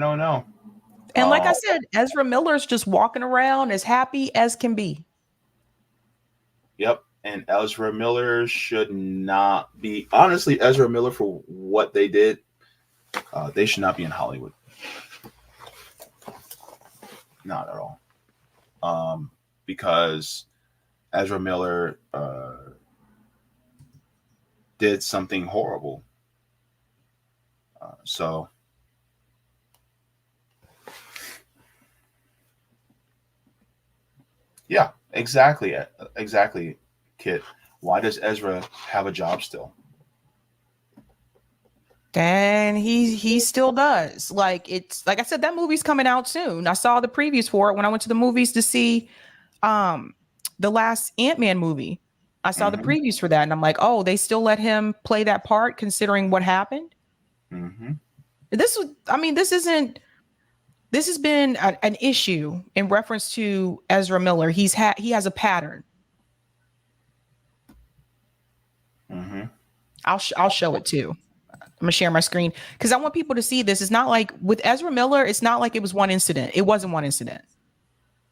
I don't know. And like I said, Ezra Miller's just walking around as happy as can be. Yep. And Ezra Miller should not be. Honestly, Ezra Miller, for what they did, they should not be in Hollywood. Not at all. Because Ezra Miller did something horrible. So. Yeah, exactly. Exactly, Kit. Why does Ezra have a job still? And he still does. Like, it's like I said, that movie's coming out soon. I saw the previews for it when I went to the movies to see the last Ant-Man movie. I saw the Mm-hmm. previews for that, and I'm like, oh, they still let him play that part considering what happened. Mm-hmm. This has been an issue in reference to Ezra Miller. He has a pattern. Mm-hmm. I'll show it too. I'm gonna share my screen because I want people to see this. It's not like with Ezra Miller, it's not like it was one incident. It wasn't one incident.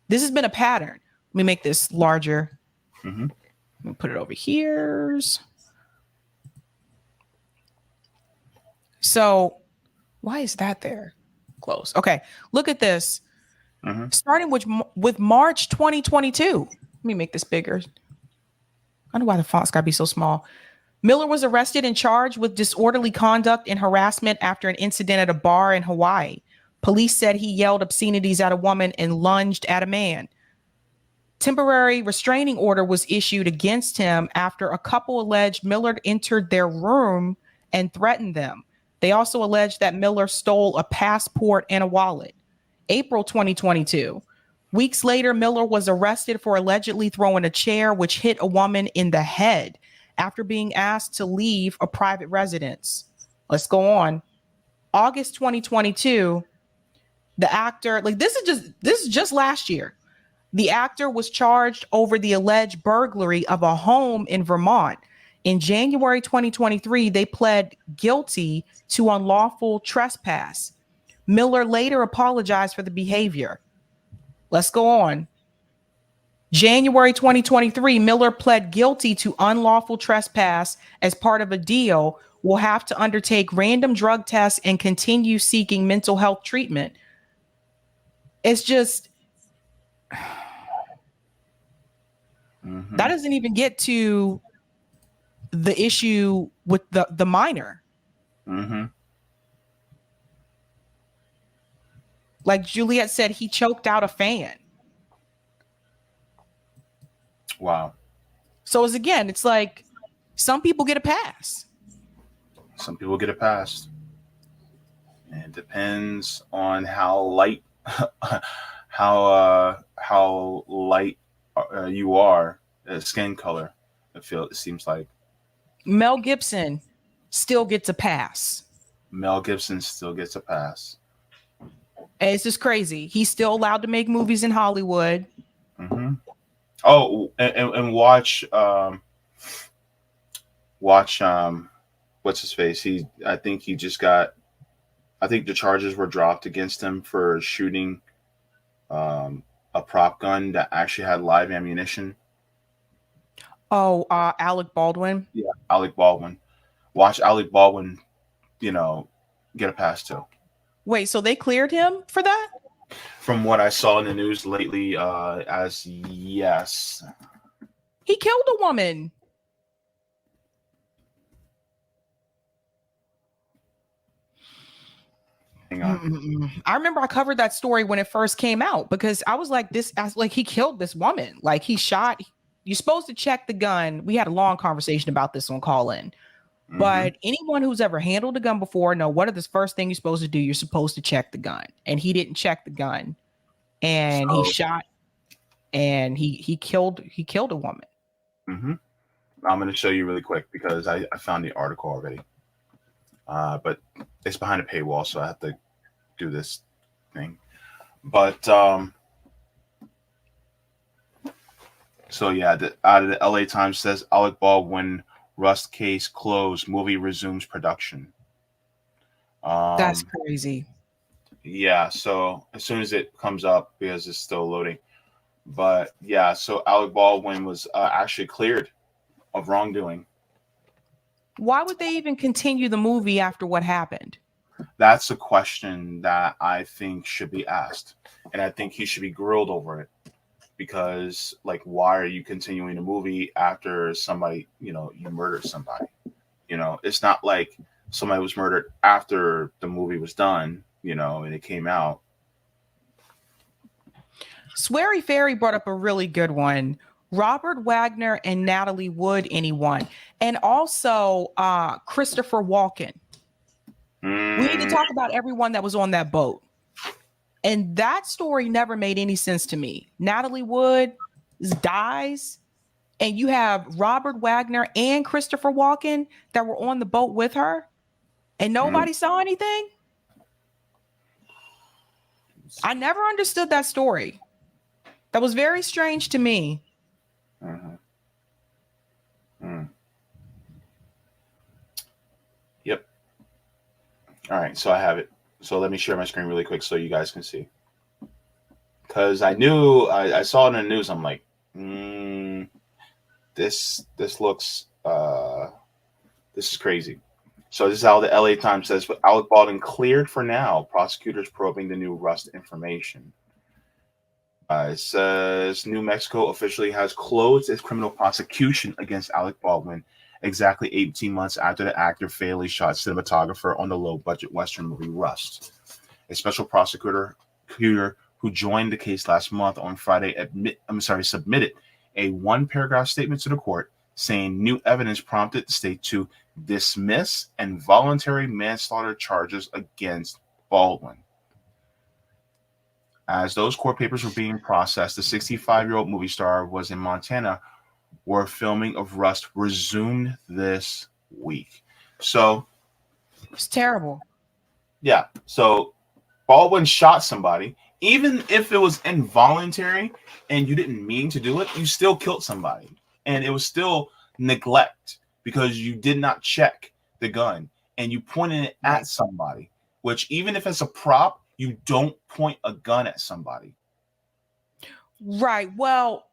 This has been a pattern. Let me make this larger. Mm-hmm. Let me put it over here. So why is that there? Close. Okay. Look at this. Mm-hmm. Starting with March 2022. Let me make this bigger. I don't know why the font's got to be so small. Miller was arrested and charged with disorderly conduct and harassment after an incident at a bar in Hawaii. Police said he yelled obscenities at a woman and lunged at a man. Temporary restraining order was issued against him after a couple alleged Miller entered their room and threatened them. They also alleged that Miller stole a passport and a wallet. April 2022. Weeks later, Miller was arrested for allegedly throwing a chair which hit a woman in the head after being asked to leave a private residence. Let's go on. August 2022, the actor, like this is just last year. The actor was charged over the alleged burglary of a home in Vermont. In January 2023, they pled guilty to unlawful trespass. Miller later apologized for the behavior. Let's go on. January 2023, Miller pled guilty to unlawful trespass as part of a deal. Will have to undertake random drug tests and continue seeking mental health treatment. It's just, Mm-hmm. that doesn't even get to the issue with the minor. Mm-hmm. Like Juliet said, he choked out a fan. Wow. So it's like some people get a pass. Some people get a pass. And it depends on how light, how light you are, skin color. It seems like Mel Gibson still gets a pass. Mel Gibson still gets a pass. And it's just crazy. He's still allowed to make movies in Hollywood. Mm-hmm. Oh, and watch what's his face? I think the charges were dropped against him for shooting a prop gun that actually had live ammunition. Oh, Alec Baldwin. Yeah, Alec Baldwin. Watch Alec Baldwin, get a pass too. Wait, so they cleared him for that? From what I saw in the news lately, as yes. He killed a woman. Hang on. I remember I covered that story when it first came out because I was like, he killed this woman. Like, he shot. You're supposed to check the gun. We had a long conversation about this on Call In. Mm-hmm. But anyone who's ever handled a gun before know what are the first thing you're supposed to do? You're supposed to check the gun. And he didn't check the gun. And he shot and he killed a woman. Mm-hmm. I'm going to show you really quick because I found the article already. But it's behind a paywall, so I have to do this thing. But so yeah, out of the LA Times says Alec Baldwin Rust case closed. Movie resumes production. That's crazy. Yeah, so as soon as it comes up, because it's still loading. But yeah, so Alec Baldwin was actually cleared of wrongdoing. Why would they even continue the movie after what happened? That's a question that I think should be asked. And I think he should be grilled over it. Because, like, why are you continuing the movie after somebody, you murdered somebody? It's not like somebody was murdered after the movie was done, and it came out. Sweary Fairy brought up a really good one. Robert Wagner and Natalie Wood, anyone, and also Christopher Walken. We need to talk about everyone that was on that boat. And that story never made any sense to me. Natalie Wood dies, and you have Robert Wagner and Christopher Walken that were on the boat with her, and nobody saw anything. I never understood that story. That was very strange to me. Yep. All right, so I have it. So let me share my screen really quick so you guys can see. Because I knew I saw it in the news. I'm like, this looks this is crazy. So this is how the LA Times says, but Alec Baldwin cleared for now. Prosecutors probing the new Rust information. It says New Mexico officially has closed its criminal prosecution against Alec Baldwin exactly 18 months after the actor fatally shot cinematographer on the low-budget Western movie Rust. A special prosecutor who joined the case last month on Friday submitted a one-paragraph statement to the court saying new evidence prompted the state to dismiss involuntary manslaughter charges against Baldwin. As those court papers were being processed, the 65-year-old movie star was in Montana where filming of Rust resumed this week. So it's terrible. Yeah. So Baldwin shot somebody. Even if it was involuntary and you didn't mean to do it, you still killed somebody. And it was still neglect because you did not check the gun and you pointed it at somebody, which even if it's a prop, you don't point a gun at somebody. Right. Well,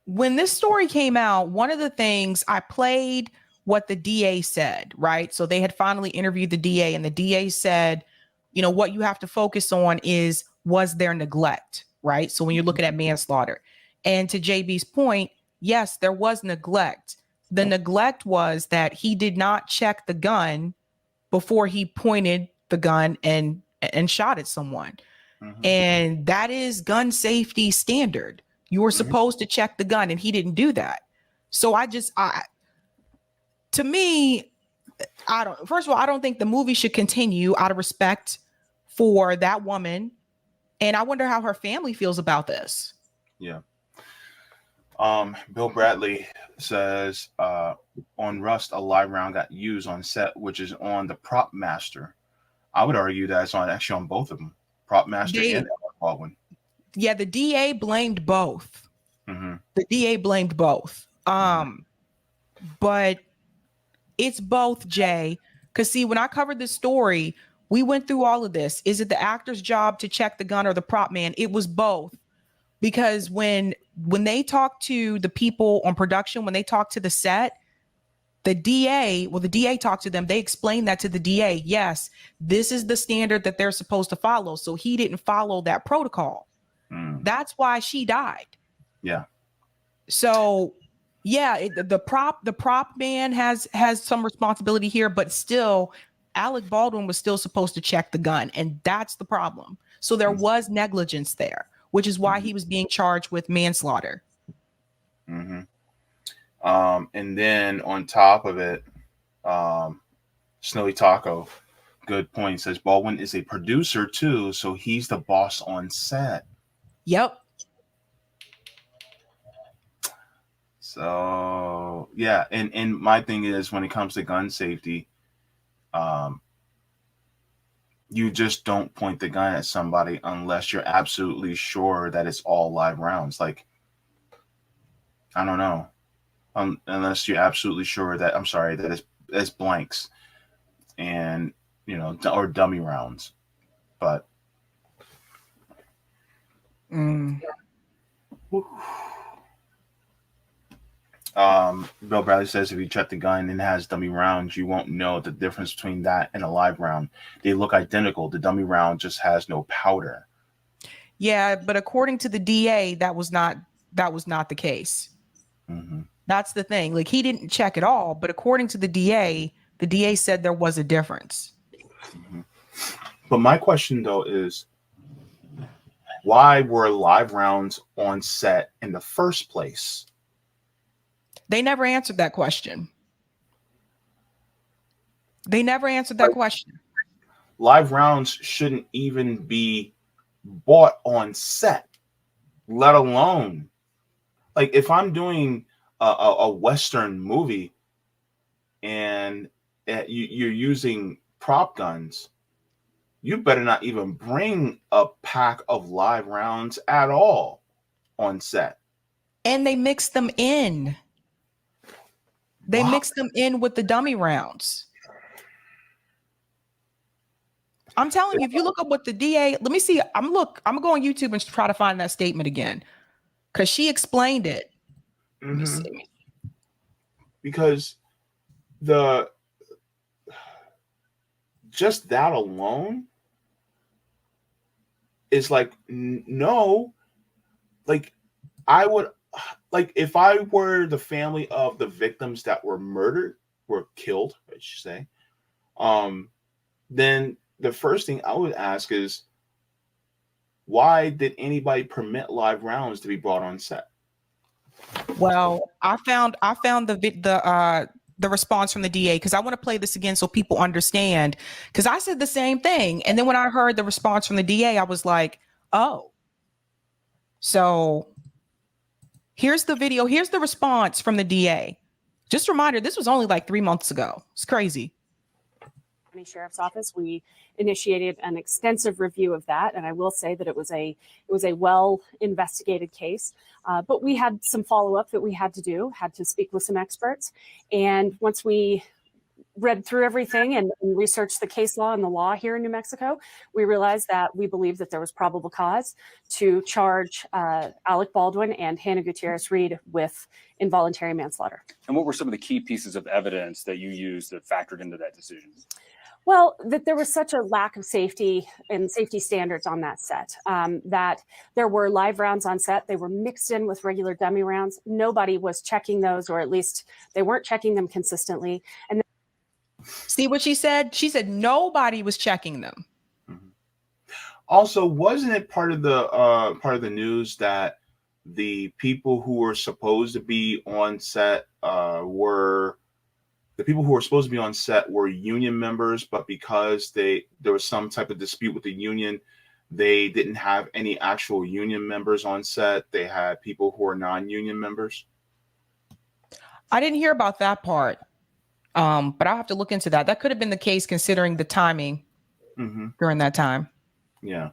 when this story came out, one of the things I played what the DA said, right? So they had finally interviewed the DA, and the DA said, what you have to focus on was there neglect, right? So when you're looking at manslaughter, and to JB's point, yes, there was neglect. The neglect was that he did not check the gun before he pointed the gun and shot at someone. And that is gun safety standard. You were supposed to check the gun, and he didn't do that. So to me, first of all, I don't think the movie should continue out of respect for that woman. And I wonder how her family feels about this. Yeah. Bill Bradley says on Rust, a live round got used on set, which is on the prop master. I would argue that it's actually on both of them, prop master and Baldwin. Yeah, the DA blamed both. The DA blamed both. But it's both, Jay. Because see, when I covered this story, we went through all of this. Is it the actor's job to check the gun or the prop man? It was both. Because when they talk to the people on production, when they talk to the set, the DA talked to them. They explained that to the DA. Yes, this is the standard that they're supposed to follow. So he didn't follow that protocol. That's why she died. Yeah. So yeah, the prop man has some responsibility here, but still Alec Baldwin was still supposed to check the gun, and that's the problem. So there was negligence there, which is why he was being charged with manslaughter. And then on top of it, Snowy Taco, good point, says Baldwin is a producer too, so he's the boss on set. Yep. So yeah, and my thing is when it comes to gun safety, you just don't point the gun at somebody unless you're absolutely sure that it's all live rounds. Like, I don't know, unless you're absolutely sure that it's blanks, and or dummy rounds. But Bill Bradley says if you check the gun and it has dummy rounds, you won't know the difference between that and a live round. They look identical. The dummy round just has no powder. Yeah, but according to the DA, that was not the case. Mm-hmm. That's the thing. Like, he didn't check it all, but according to the DA said there was a difference. Mm-hmm. But my question though is, why were live rounds on set in the first place? They never answered that question. Live rounds shouldn't even be bought on set, let alone, like, if I'm doing a Western movie and you're using prop guns, you better not even bring a pack of live rounds at all on set. And they mixed them in. They mixed them in with the dummy rounds. I'm telling you, if you look up what the DA, let me see. I'm gonna go on YouTube and try to find that statement again, because she explained it. Let me see. Because just that alone is like, no, like, I would, like, if I were the family of the victims that were killed, I should say, then the first thing I would ask is, why did anybody permit live rounds to be brought on set? Well, I found the response from the DA, because I want to play this again so people understand, because I said the same thing. And then when I heard the response from the DA, I was like, oh. So here's the video. Here's the response from the DA. Just a reminder, this was only like 3 months ago. It's crazy. County Sheriff's Office, we initiated an extensive review of that, and I will say that it was a well investigated case. But we had some follow up that we had to speak with some experts, and once we read through everything and researched the case law and the law here in New Mexico, we realized that we believed that there was probable cause to charge Alec Baldwin and Hannah Gutierrez-Reed with involuntary manslaughter. And what were some of the key pieces of evidence that you used that factored into that decision? Well, that there was such a lack of safety and safety standards on that set, that there were live rounds on set. They were mixed in with regular dummy rounds. Nobody was checking those, or at least they weren't checking them consistently. And see what she said? She said nobody was checking them. Mm-hmm. Also, wasn't it part of the news that the people who were supposed to be on set were union members, but because there was some type of dispute with the union, they didn't have any actual union members on set. They had people who are non-union members. I didn't hear about that part. But I'll have to look into that. That could have been the case considering the timing during that time. Yeah.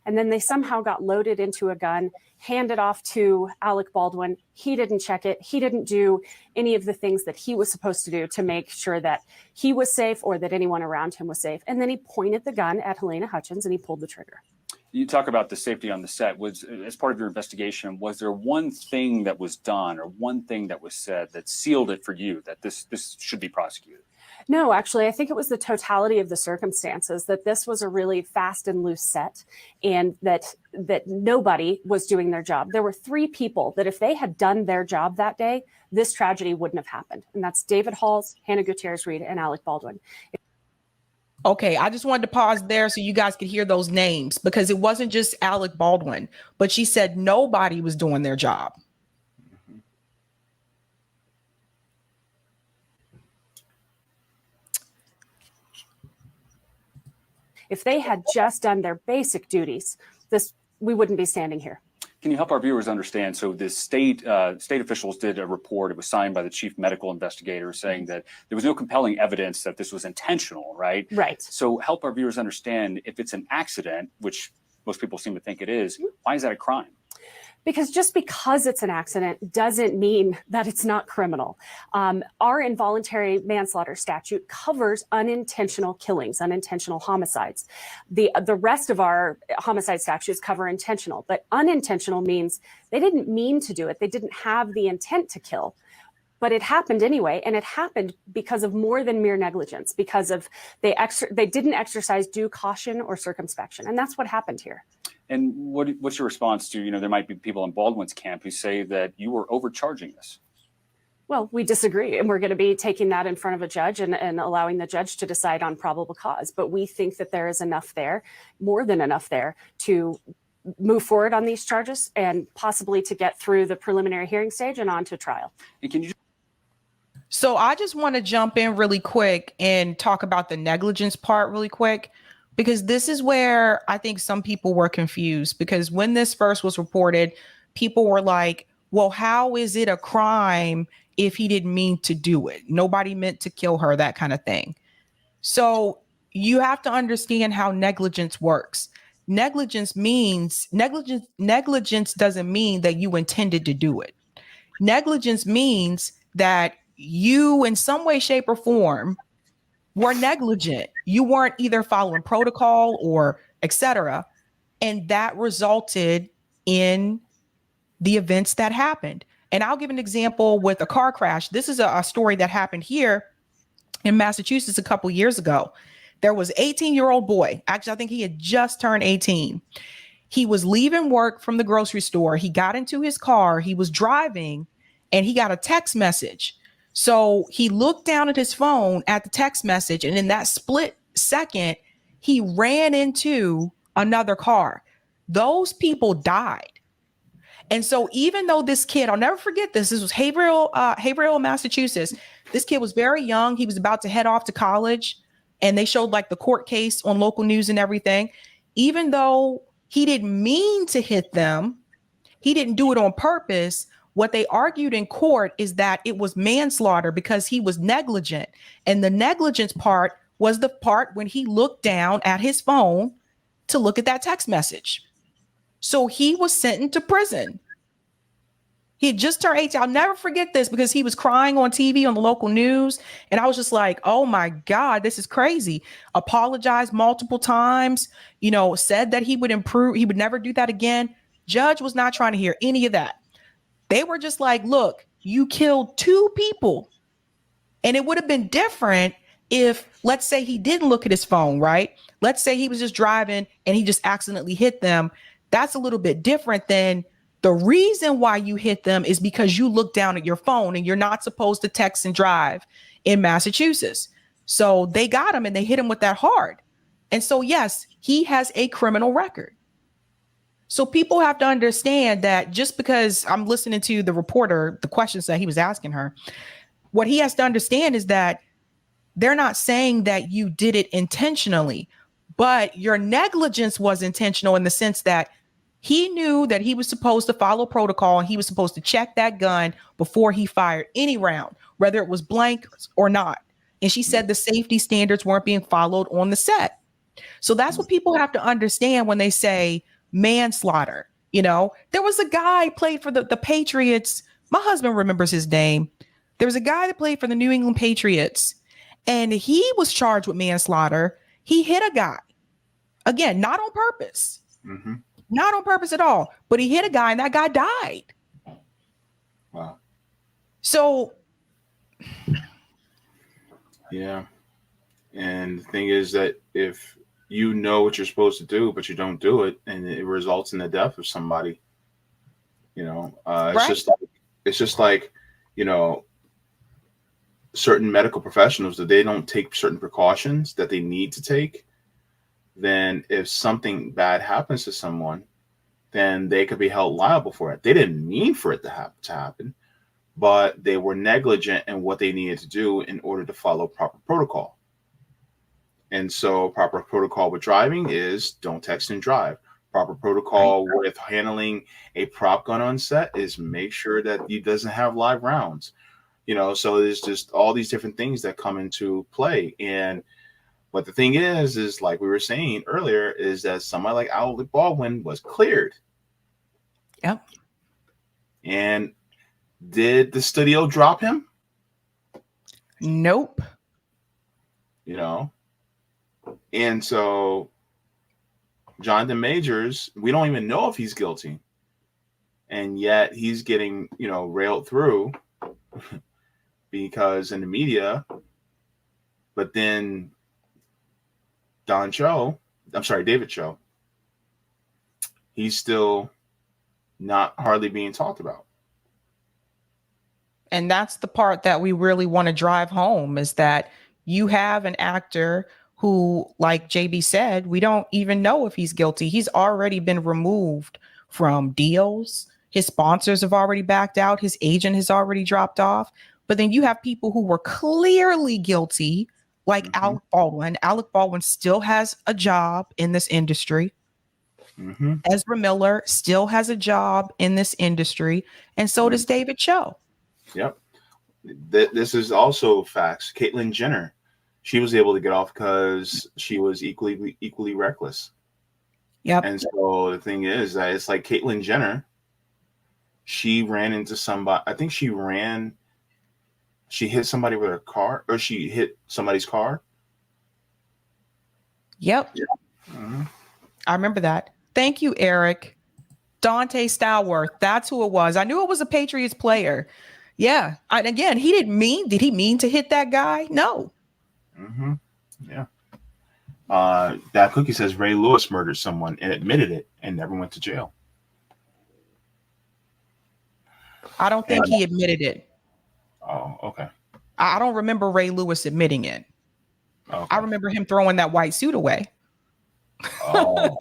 And then they somehow got loaded into a gun, handed off to Alec Baldwin. He didn't check it. He didn't do any of the things that he was supposed to do to make sure that he was safe or that anyone around him was safe. And then he pointed the gun at Helena Hutchins and he pulled the trigger. You talk about the safety on the set. As part of your investigation, was there one thing that was done or one thing that was said that sealed it for you that this should be prosecuted? No, actually, I think it was the totality of the circumstances, that this was a really fast and loose set, and that nobody was doing their job. There were 3 people that if they had done their job that day, this tragedy wouldn't have happened. And that's David Halls, Hannah Gutierrez-Reed, and Alec Baldwin. Okay, I just wanted to pause there so you guys could hear those names, because it wasn't just Alec Baldwin, but she said nobody was doing their job. If they had just done their basic duties, we wouldn't be standing here. Can you help our viewers understand? So the state officials did a report. It was signed by the chief medical investigator saying that there was no compelling evidence that this was intentional, right? Right. So help our viewers understand, if it's an accident, which most people seem to think it is, why is that a crime? Because just because it's an accident doesn't mean that it's not criminal. Our involuntary manslaughter statute covers unintentional killings, unintentional homicides. The rest of our homicide statutes cover intentional, but unintentional means they didn't mean to do it. They didn't have the intent to kill. But it happened anyway, and it happened because of more than mere negligence, because of they didn't exercise due caution or circumspection, and that's what happened here. And what's your response to, there might be people in Baldwin's camp who say that you were overcharging this? Well, we disagree, and we're going to be taking that in front of a judge and allowing the judge to decide on probable cause. But we think that there is enough there, more than enough there, to move forward on these charges and possibly to get through the preliminary hearing stage and on to trial. And can you? So I just want to jump in really quick and talk about the negligence part really quick, because this is where I think some people were confused, because when this first was reported, people were like, well, how is it a crime if he didn't mean to do it? Nobody meant to kill her, that kind of thing. So you have to understand how negligence works. Negligence doesn't mean that you intended to do it. Negligence means that you, in some way, shape, or form, were negligent. You weren't either following protocol or etc. And that resulted in the events that happened. And I'll give an example with a car crash. This is a story that happened here in Massachusetts a couple years ago. There was an 18-year-old boy. Actually, I think he had just turned 18. He was leaving work from the grocery store. He got into his car. He was driving and he got a text message. So he looked down at his phone at the text message, and in that split second, he ran into another car. Those people died. And so even though this kid, I'll never forget this was Haverhill, Massachusetts. This kid was very young. He was about to head off to college, and they showed like the court case on local news and everything. Even though he didn't mean to hit them, he didn't do it on purpose. What they argued in court is that it was manslaughter because he was negligent. And the negligence part was the part when he looked down at his phone to look at that text message. So he was sentenced to prison. He had just turned 18. I'll never forget this because he was crying on TV on the local news. And I was just like, oh my God, this is crazy. Apologized multiple times, said that he would improve. He would never do that again. Judge was not trying to hear any of that. They were just like, look, you killed two people. And it would have been different if, let's say, he didn't look at his phone, right? Let's say he was just driving and he just accidentally hit them. That's a little bit different than the reason why you hit them is because you look down at your phone and you're not supposed to text and drive in Massachusetts. So they got him and they hit him with that hard. And so, yes, he has a criminal record. So people have to understand that just because I'm listening to the reporter, the questions that he was asking her, what he has to understand is that they're not saying that you did it intentionally, but your negligence was intentional in the sense that he knew that he was supposed to follow protocol and he was supposed to check that gun before he fired any round, whether it was blank or not. And she said the safety standards weren't being followed on the set. So that's what people have to understand when they say manslaughter. There was a guy played for the Patriots. My husband remembers his name. There was a guy that played for the New England Patriots, and he was charged with manslaughter. He hit a guy, again, not on purpose, not on purpose at all, but he hit a guy and that guy died. Wow. So, yeah. And the thing is that if you know what you're supposed to do, but you don't do it, and it results in the death of somebody, right. it's just like, certain medical professionals that they don't take certain precautions that they need to take, then if something bad happens to someone, then they could be held liable for it. They didn't mean for it to happen, but they were negligent in what they needed to do in order to follow proper protocol. And so proper protocol with driving is don't text and drive. Proper protocol with handling a prop gun on set is make sure that it doesn't have live rounds. So there's just all these different things that come into play. And but the thing is like we were saying earlier, is that somebody like Alec Baldwin was cleared. Yep. And did the studio drop him? Nope. You know? And so Jonathan Majors, we don't even know if he's guilty. And yet he's getting, railed through because in the media. But then David Cho, he's still not hardly being talked about. And that's the part that we really want to drive home, is that you have an actor who, like JB said, we don't even know if he's guilty. He's already been removed from deals. His sponsors have already backed out. His agent has already dropped off. But then you have people who were clearly guilty, like Alec Baldwin. Alec Baldwin still has a job in this industry. Ezra Miller still has a job in this industry. And so does David Cho. Yep. This is also facts. Caitlyn Jenner, she was able to get off because she was equally reckless. Yep. And so the thing is that it's like Caitlyn Jenner, she ran into somebody. I think she hit somebody with her car, or she hit somebody's car. Yep. I remember that. Thank you, Eric. Dante Stallworth. That's who it was. I knew it was a Patriots player. Yeah. And again, did he mean to hit that guy? No. Yeah. That cookie says Ray Lewis murdered someone and admitted it and never went to jail. I don't think he admitted it. Oh, okay. I don't remember Ray Lewis admitting it. Okay. I remember him throwing that white suit away. Oh.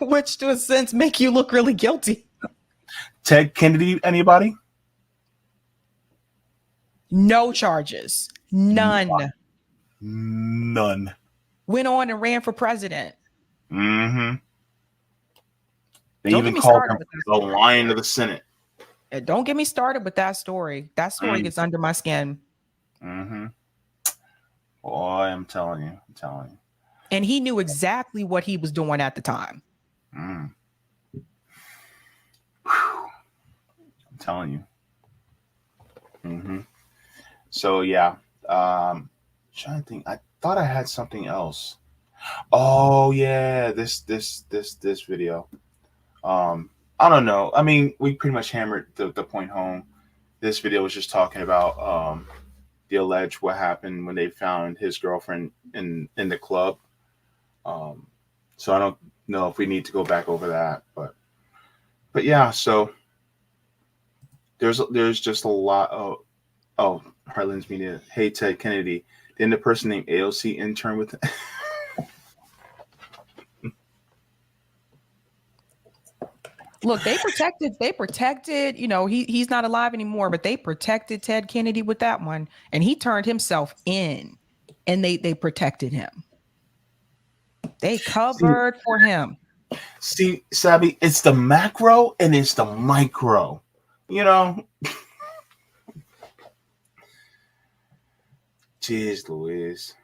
Which to a sense make you look really guilty. Ted Kennedy, anybody? No charges. None. Went on and ran for president. They Don't even get me called started him with the Lion of the Senate. Don't get me started with that story. That story gets under my skin. Boy, I'm telling you. And he knew exactly what he was doing at the time. I'm telling you. So yeah, trying to think. I thought I had something else. Oh yeah, this video. I don't know. I mean, we pretty much hammered the point home. This video was just talking about the alleged what happened when they found his girlfriend in the club. So I don't know if we need to go back over that, but yeah. So there's just a lot of Harlan's Media. Hey Ted Kennedy, then the person named AOC intern with. Look, they protected, he's not alive anymore, but they protected Ted Kennedy with that one. And he turned himself in, and they protected him. They covered for him. See, Sabby, it's the macro and it's the micro, Jeez Louise.